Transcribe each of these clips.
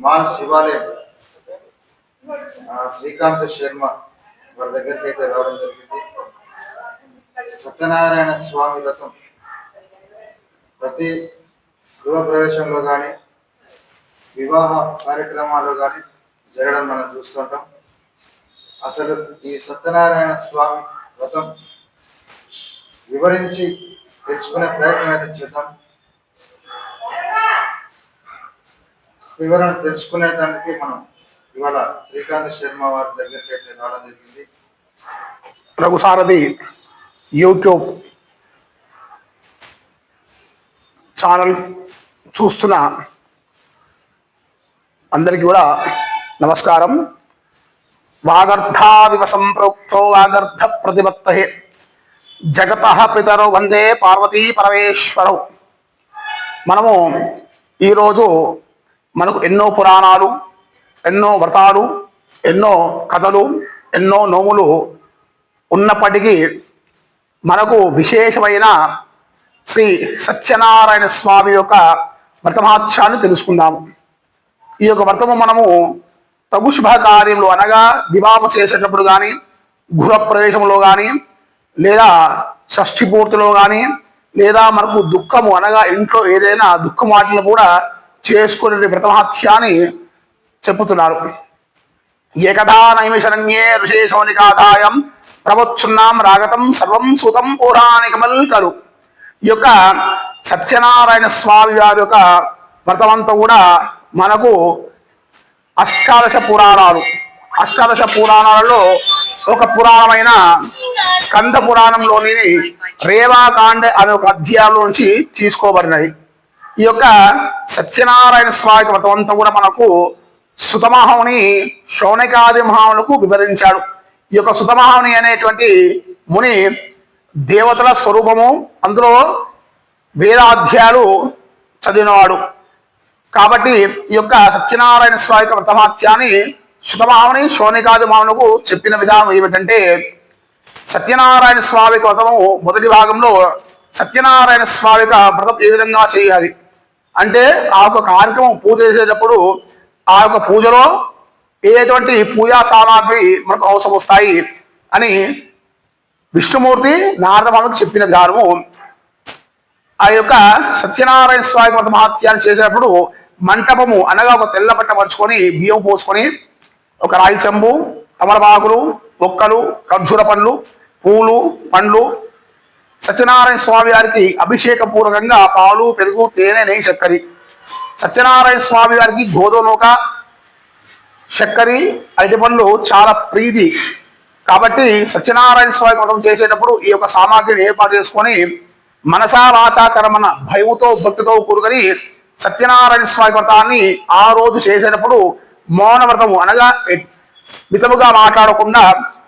Mall శివాలయం శ్రీకాంత్ శర్మ వారి దగ్గరికి అయితే రావడం జరిగింది. సత్యనారాయణ స్వామి వ్రతం ప్రతి గృహప్రవేశంలో కానీ వివాహ కార్యక్రమాల్లో కానీ జరగడం మనం చూస్తుంటాం. అసలు ఈ సత్యనారాయణ స్వామి వ్రతం వివరించి తెలుసుకునే ప్రయత్నం అయితే చేద్దాం. వివరణ తెలుసుకునేదానికి మనం ఇవాళ శ్రీకాంత్ శర్మ వారి దగ్గరికి అయితే రావడం జరిగింది. రఘుసారథి యూట్యూబ్ ఛానల్ చూస్తున్న అందరికీ కూడా నమస్కారం. వాగర్ధావివ సంప్రోక్తో వాగర్ధ ప్రతిపత్తహే జగతః పితరో వందే పార్వతీ పరమేశ్వరౌ. మనము ఈరోజు మనకు ఎన్నో పురాణాలు, ఎన్నో వ్రతాలు, ఎన్నో కథలు, ఎన్నో నోములు ఉన్నప్పటికీ మనకు విశేషమైన శ్రీ సత్యనారాయణ స్వామి యొక్క వ్రతమహత్యాన్ని తెలుసుకుందాము. ఈ యొక్క వ్రతము మనము తగు శుభకార్యంలో అనగా వివాహం చేసేటప్పుడు కానీ, గృహప్రవేశంలో కానీ, లేదా షష్ఠి పూర్తిలో కానీ, లేదా మనకు దుఃఖము అనగా ఇంట్లో ఏదైనా దుఃఖం వాటిని కూడా చేసుకునే వ్రతమహత్యాన్ని చెప్పుతున్నారు. ఏకదా నైమిషరణ్యే ఋషేశోనికాదాయం ప్రవచ్చున్నాం రాగతం సర్వం సుతం పౌరాణికమల్ కలు. ఈ యొక్క సత్యనారాయణ స్వామి వారి యొక్క వ్రతమంతా కూడా మనకు అష్టాదశ పురాణాలలో ఒక పురాణమైన స్కంద పురాణంలోని రేవాకాండ అనే ఒక అధ్యాయంలో నుంచి తీసుకోబడినది. ఈ యొక్క సత్యనారాయణ స్వామి వ్రతం అంతా కూడా మనకు సుతమహముని శౌనకాది మహాములకు వివరించాడు. ఈ యొక్క సుతమహముని అనేటువంటి ముని దేవతల స్వరూపము, అందులో వేదాధ్యాయాలు చదివినవాడు. కాబట్టి ఈ యొక్క సత్యనారాయణ స్వామి యొక్క వ్రతమహత్యాన్ని సుతమహముని శౌనకాది మహాములకు చెప్పిన విధానం ఏమిటంటే, సత్యనారాయణ స్వామి వ్రతము మొదటి భాగంలో సత్యనారాయణ స్వామి వ్రతం ఏ విధంగా చేయాలి అంటే, ఆ యొక్క కార్యక్రమం పూజ చేసేటప్పుడు ఆ యొక్క పూజలో ఎటువంటి పూజా సామాగ్రి మనకు అవసరం వస్తాయి అని విష్ణుమూర్తి నారదమునికి చెప్పిన విధానము. ఆ యొక్క సత్యనారాయణ స్వామి వ్రత మహత్యాన్ని చేసేటప్పుడు మంటపము అనగా ఒక తెల్ల బట్ట పరుచుకొని బియ్యం పోసుకొని ఒక రాయి చెంబు, తమలపాకులు, ఒక్కలు, ఖర్జూర పండ్లు, పూలు, పండ్లు, సత్యనారాయణ స్వామి వారికి అభిషేక పూర్వకంగా పాలు, పెరుగు, తేనె, నెయ్యి, చక్కెర. సత్యనారాయణ స్వామి వారికి గోధుమనూక, చక్కెర, అరటి పండ్లు చాలా ప్రీతి. కాబట్టి సత్యనారాయణ స్వామి వ్రతం చేసేటప్పుడు ఈ యొక్క సామాగ్రిని ఏర్పాటు చేసుకొని మనసా వాచా కర్మన భయముతో భక్తితో కూరుకొని సత్యనారాయణ స్వామి వ్రతాన్ని ఆ రోజు చేసేటప్పుడు మౌన వ్రతము అనగా మితముగా మాట్లాడకుండా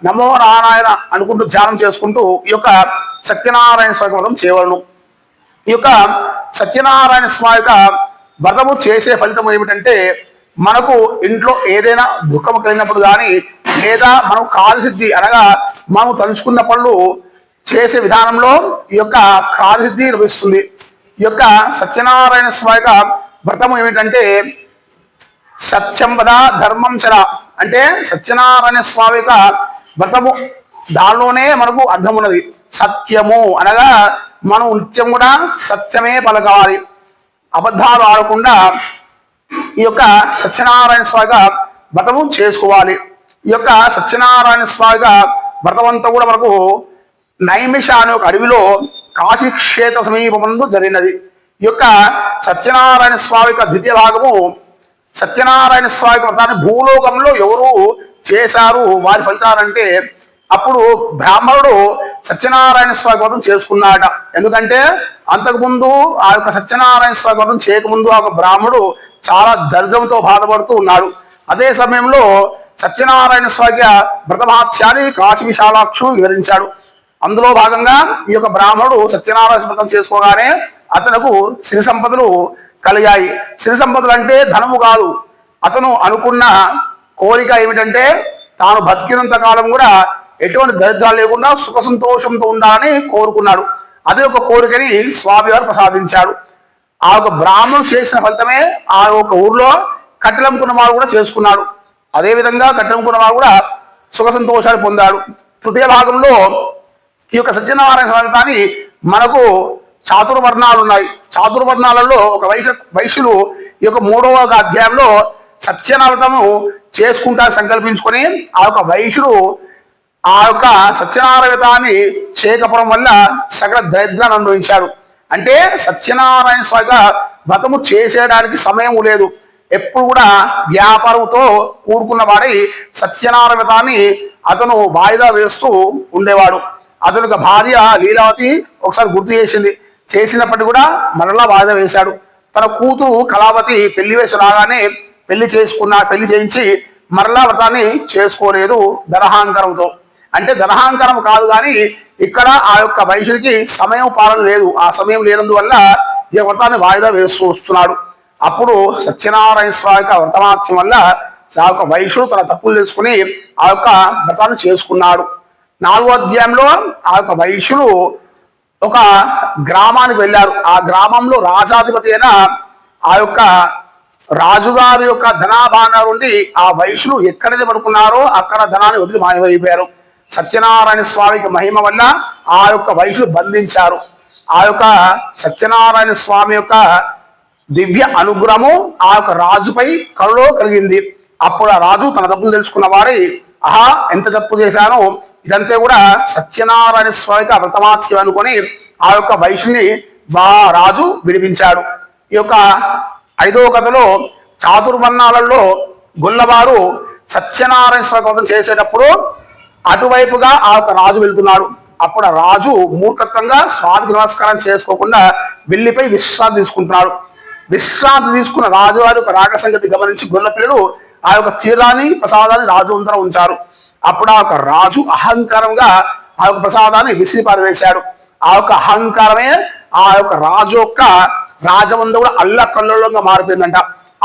నమో నారాయణ అనుకుంటూ ధ్యానం చేసుకుంటూ ఈ యొక్క సత్యనారాయణ స్వామి వ్రతం చేయవలను. ఈ యొక్క సత్యనారాయణ స్వామి యొక్క వ్రతము చేసే ఫలితం ఏమిటంటే, మనకు ఇంట్లో ఏదైనా దుఃఖం కలిగినప్పుడు కానీ, లేదా మనం కార్యసిద్ధి అనగా మనం తలుచుకున్న పనులు చేసే విధానంలో ఈ యొక్క కార్యసిద్ధి లభిస్తుంది. ఈ యొక్క సత్యనారాయణ స్వామి యొక్క వ్రతము ఏమిటంటే, సత్యం వద ధర్మం చర అంటే సత్యనారాయణ స్వామి యొక్క వ్రతము దానిలోనే మనకు అర్థం ఉన్నది. సత్యము అనగా మనం నిత్యం కూడా సత్యమే పలకాలి, అబద్ధాలు ఆడకుండా ఈ యొక్క సత్యనారాయణ స్వామి వ్రతము చేసుకోవాలి. ఈ యొక్క సత్యనారాయణ స్వామి వ్రతం అంతా కూడా మనకు నైమిష అనే ఒక అడవిలో కాశీ క్షేత్ర సమీపమందు జరిగినది. ఈ యొక్క సత్యనారాయణ స్వామి యొక్క ద్వితీయ భాగము సత్యనారాయణ స్వామి వ్రతాన్ని భూలోకంలో ఎవరు చేశారు వారి ఫలితాలంటే, అప్పుడు బ్రాహ్మణుడు సత్యనారాయణ స్వామి వ్రతం చేసుకున్నాడట. ఎందుకంటే అంతకుముందు ఆ యొక్క సత్యనారాయణ స్వామి వ్రతం చేయకముందు ఆ బ్రాహ్మణుడు చాలా దరిద్రంతో బాధపడుతూ ఉన్నాడు. అదే సమయంలో సత్యనారాయణ స్వామి వ్రతమహత్యాన్ని కాశీ విశాలాక్షు వివరించాడు. అందులో భాగంగా ఈ యొక్క బ్రాహ్మణుడు సత్యనారాయణ వ్రతం చేసుకోగానే అతనుకు సిరి సంపదలు కలిగాయి. సిరి సంపదలు అంటే ధనము కాదు, అతను అనుకున్న కోరిక ఏమిటంటే తాను బతికినంత కాలం కూడా ఎటువంటి దరిద్రాలు లేకుండా సుఖ సంతోషంతో ఉండాలని కోరుకున్నాడు. అదే ఒక కోరికని స్వామి వారు ప్రసాదించాడు. ఆ ఒక బ్రాహ్మణుడు చేసిన ఫలితమే ఆ ఒక ఊర్లో కట్టెలమ్ముకున్న వాడు కూడా చేసుకున్నాడు. అదేవిధంగా కట్టెలమ్ముకున్న వాడు కూడా సుఖ సంతోషాలు పొందాడు. తృతీయ భాగంలో ఈ యొక్క సత్యనారాయణ వ్రతాన్ని మనకు చాతుర్వర్ణాలు ఉన్నాయి. చాతుర్వర్ణాలలో ఒక వైశ్యులు ఈ యొక్క 3వ అధ్యాయంలో సత్యనారాయణము చేసుకుంటా సంకల్పించుకొని ఆ యొక్క వైశ్యుడు ఆ యొక్క సత్యనారాయణ వ్రతాన్ని చేయకపోవడం వల్ల సకల దరిద్రాన్ని అనుభవించాడు. అంటే సత్యనారాయణ స్వామి వ్రతము చేసేయడానికి సమయం లేదు. ఎప్పుడు కూడా వ్యాపారంతో కూడుకున్న వాడి సత్యనారాయణ వ్రతాన్ని అతను వాయిదా వేస్తూ ఉండేవాడు. అతని యొక్క భార్య లీలావతి ఒకసారి గుర్తు చేసినప్పటికీ కూడా మరలా వాయిదా వేశాడు. తన కూతురు కళావతి పెళ్లి వయసు రాగానే పెళ్లి చేయించి మరలా వ్రతాన్ని చేసుకోలేదు ధనహాంకరంతో. అంటే ధనహాంకరం కాదు కానీ ఇక్కడ ఆ యొక్క వైశ్యుడికి సమయం పాలన లేదు. ఆ సమయం లేనందువల్ల ఈ వ్రతాన్ని వాయిదా వేస్తూ వస్తున్నాడు. అప్పుడు సత్యనారాయణ స్వామి యొక్క వ్రతమాత్యం వల్ల ఆ యొక్క వైశ్యుడు తన తప్పులు తెలుసుకుని ఆ యొక్క వ్రతాన్ని చేసుకున్నాడు. 4వ అధ్యాయంలో ఆ యొక్క వైశ్యుడు ఒక గ్రామానికి వెళ్ళారు. ఆ గ్రామంలో రాజాధిపతి అయిన ఆ యొక్క రాజుగారి యొక్క ధనాభాండాలు ఉండి ఆ వైశ్యులు ఎక్కడైతే పడుకున్నారో అక్కడ ధనాన్ని వదిలి మాయమైపోయారు. సత్యనారాయణ స్వామికి మహిమ వల్ల ఆ యొక్క వైశ్యులు బంధించారు. ఆ యొక్క సత్యనారాయణ స్వామి యొక్క దివ్య అనుగ్రహము ఆ యొక్క రాజుపై కలలో కలిగింది. అప్పుడు ఆ రాజు తన తప్పులు తెలుసుకున్న వారి ఆహా ఎంత తప్పు చేశానో ఇదంతా కూడా సత్యనారాయణ స్వామికి వ్రతమాత్యం అనుకొని ఆ యొక్క వైశ్యుని రాజు విడిపించాడు. ఈ యొక్క 5వ కథలో చాతుర్వర్ణాలలో గొల్లవారు సత్యనారాయణ స్వామి వ్రతం చేసేటప్పుడు అటువైపుగా ఆ యొక్క రాజు వెళ్తున్నాడు. అప్పుడు ఆ రాజు మూర్ఖత్వంగా స్వామికి నమస్కారం చేసుకోకుండా వెళ్ళిపోయి విశ్రాంతి తీసుకుంటున్నాడు. విశ్రాంతి తీసుకున్న రాజువారి యొక్క రాగ సంగతి గమనించి గొల్ల పిల్లలు ఆ యొక్క తీరాన్ని ప్రసాదాన్ని రాజు ముందర ఉంచారు. అప్పుడు ఆ యొక్క రాజు అహంకారంగా ఆ యొక్క ప్రసాదాన్ని విసిరి పారవేశాడు. ఆ యొక్క అహంకారమే ఆ యొక్క రాజు యొక్క రాజవంద కూడా అల్లకల్లోలంగా మారిపోయిందంట.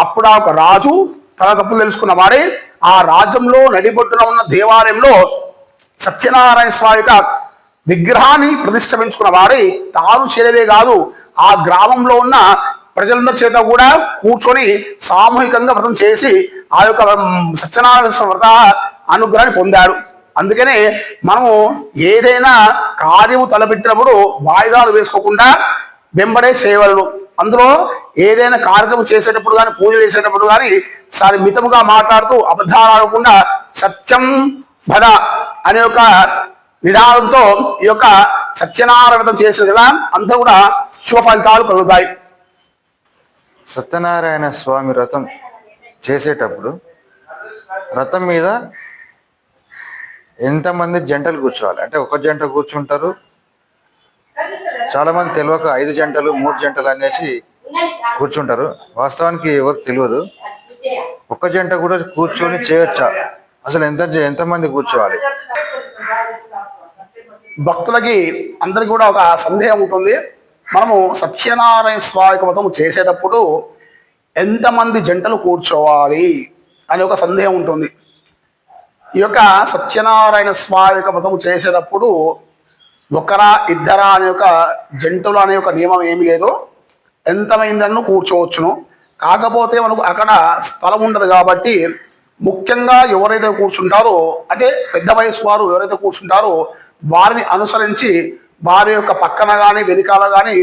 అప్పుడు ఆ యొక్క రాజు తన తప్పులు తెలుసుకున్న వాడే ఆ రాజ్యంలో నడిబొడ్డున ఉన్న దేవాలయంలో సత్యనారాయణ స్వామి యొక్క విగ్రహాన్ని ప్రతిష్ఠించుకున్న వాడే తాను చేరవే కాదు ఆ గ్రామంలో ఉన్న ప్రజలందరి చేత కూడా కూర్చొని సామూహికంగా వ్రతం చేసి ఆ యొక్క సత్యనారాయణ వ్రత అనుగ్రహాన్ని పొందాడు. అందుకనే మనము ఏదైనా కార్యము తలపెట్టినప్పుడు వాయిదాలు వేసుకోకుండా వెంబడే చేయవలను. అందులో ఏదైనా కార్యక్రమం చేసేటప్పుడు కానీ పూజ చేసేటప్పుడు కానీ సారి మితముగా మాట్లాడుతూ అబద్ధాలు ఆడకుండా సత్యం భద అనే ఒక నిదానంతో ఈ యొక్క సత్యనారాయణ వ్రతం చేసిన కదా అంతా కూడా శుభ ఫలితాలు కలుగుతాయి. సత్యనారాయణ స్వామి వ్రతం చేసేటప్పుడు వ్రతం మీద ఎంతమంది జంటలు కూర్చోవాలి? అంటే ఒక జంట కూర్చుంటారు, చాలా మంది తెలియక 5 జంటలు 3 జంటలు అనేసి కూర్చుంటారు. వాస్తవానికి ఎవరికి తెలియదు. ఒక జంట కూడా కూర్చొని చేయొచ్చా? అసలు ఎంతమంది కూర్చోవాలి? భక్తులకి అందరికి కూడా ఒక సందేహం ఉంటుంది. మనము సత్యనారాయణ స్వామి వ్రతం చేసేటప్పుడు ఎంతమంది జంటలు కూర్చోవాలి అనే ఒక సందేహం ఉంటుంది. ఈ యొక్క సత్యనారాయణ స్వామి వ్రతం చేసేటప్పుడు ఒకరా ఇద్దరా అనే ఒక జంటలు అనే ఒక నియమం ఏమీ లేదు. ఎంతమైందన్ను కూర్చోవచ్చును. కాకపోతే మనకు అక్కడ స్థలం ఉండదు కాబట్టి ముఖ్యంగా ఎవరైతే కూర్చుంటారో అంటే పెద్ద వయసు వారు ఎవరైతే కూర్చుంటారో వారిని అనుసరించి వారి యొక్క పక్కన కానీ వెనకాల కానీ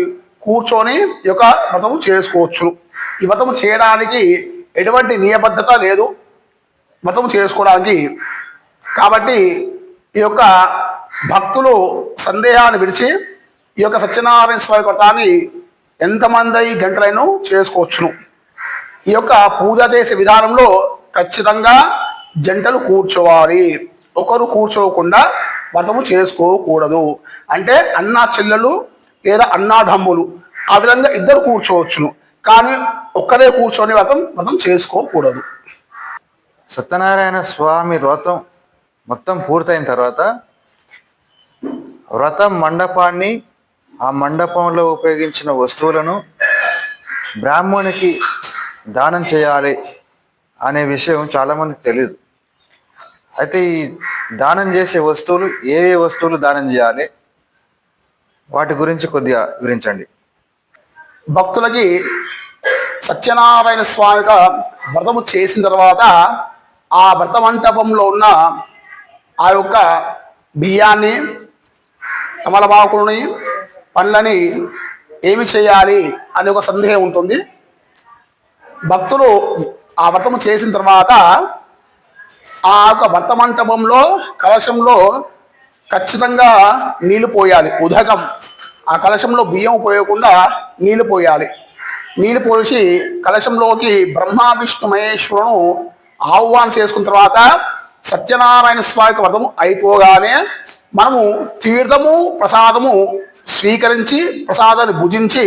కూర్చొని ఈ యొక్క వ్రతము చేసుకోవచ్చు. ఈ వ్రతము చేయడానికి ఎటువంటి నియబద్ధత లేదు వ్రతము చేసుకోవడానికి. కాబట్టి ఈ యొక్క భక్తులు సందేహాన్ని విడిచి ఈ యొక్క సత్యనారాయణ స్వామి వ్రతాన్ని ఎంతమంది గంటలైనా చేసుకోవచ్చును. ఈ యొక్క పూజ చేసే విధానంలో ఖచ్చితంగా జంటలు కూర్చోవాలి. ఒకరు కూర్చోకుండా వ్రతము చేసుకోకూడదు. అంటే అన్నా చెల్లెలు లేదా అన్నాదమ్ములు ఆ విధంగా ఇద్దరు కూర్చోవచ్చును. కానీ ఒక్కరే కూర్చొని వ్రతం చేసుకోకూడదు. సత్యనారాయణ స్వామి వ్రతం మొత్తం పూర్తయిన తర్వాత వ్రతం మండపాన్ని ఆ మండపంలో ఉపయోగించిన వస్తువులను బ్రాహ్మణునికి దానం చేయాలి అనే విషయం చాలామందికి తెలియదు. అయితే ఈ దానం చేసే వస్తువులు ఏ వస్తువులు దానం చేయాలి వాటి గురించి కొద్దిగా వివరించండి. భక్తులకి సత్యనారాయణ స్వామిగా వ్రతము చేసిన తర్వాత ఆ వ్రత మంటపంలో ఉన్న ఆ యొక్క బియ్యాన్ని, తమలపాకులని, పండ్లని ఏమి చేయాలి అనే ఒక సందేహం ఉంటుంది. భక్తులు ఆ వ్రతము చేసిన తర్వాత ఆ యొక్క వ్రత మంటపంలో కలశంలో ఖచ్చితంగా నీళ్లు పోయాలి. ఉదకం, ఆ కలశంలో బియ్యం పోయకుండా నీళ్లు పోయాలి. నీళ్లు పోసి కలశంలోకి బ్రహ్మ విష్ణు మహేశ్వరును ఆహ్వానం చేసుకున్న తర్వాత సత్యనారాయణ స్వామి వ్రతము అయిపోగానే మనము తీర్థము ప్రసాదము స్వీకరించి ప్రసాదాన్ని భుజించి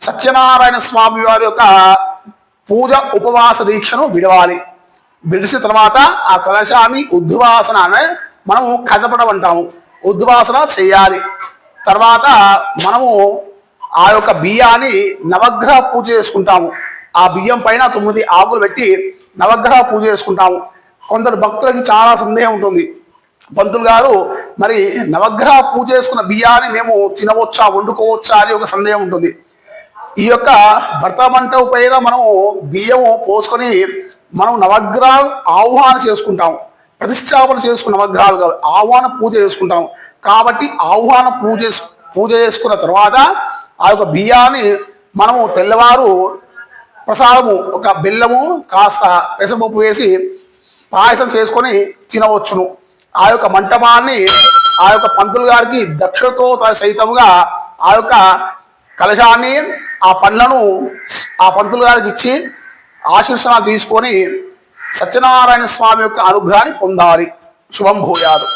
సత్యనారాయణ స్వామి వారి యొక్క పూజ ఉపవాస దీక్షను విడవాలి. విడిసిన తర్వాత ఆ కలశాన్ని ఉద్వాసన అనే మనము కదపడం అంటాము. ఉద్వాసన చేయాలి. తర్వాత మనము ఆ యొక్క బియ్యాన్ని నవగ్రహ పూజ చేసుకుంటాము. ఆ బియ్యం పైన 9 ఆకులు పెట్టి నవగ్రహ పూజ చేసుకుంటాము. కొందరు భక్తులకి చాలా సందేహం ఉంటుంది, పంతులు గారు మరి నవగ్రహ పూజ చేసుకున్న బియ్యాన్ని మేము తినవచ్చా, వండుకోవచ్చా అని ఒక సందేహం ఉంటుంది. ఈ యొక్క భర్త మంటపు పైన మనము బియ్యము పోసుకొని మనం నవగ్రహాలు ఆహ్వానం చేసుకుంటాము. ప్రతిష్టాపన చేసుకున్న నవగ్రహాలు కాదు, ఆహ్వాన పూజ చేసుకుంటాము. కాబట్టి ఆహ్వాన పూజ చేసుకున్న తర్వాత ఆ యొక్క బియ్యాన్ని మనము తెల్లవారు ప్రసాదము ఒక బెల్లము కాస్త పెసరపప్పు వేసి పాయసం చేసుకొని తినవచ్చును. ఆ యొక్క మంటపాన్ని ఆ యొక్క పంతులు గారికి దక్షతో సహితముగా ఆ యొక్క కలశాన్ని, ఆ పండ్లను ఆ పంతులు గారికి ఇచ్చి ఆశీర్వాదాలు తీసుకొని సత్యనారాయణ స్వామి యొక్క అనుగ్రహాన్ని పొందాలి. శుభం భూయాదు.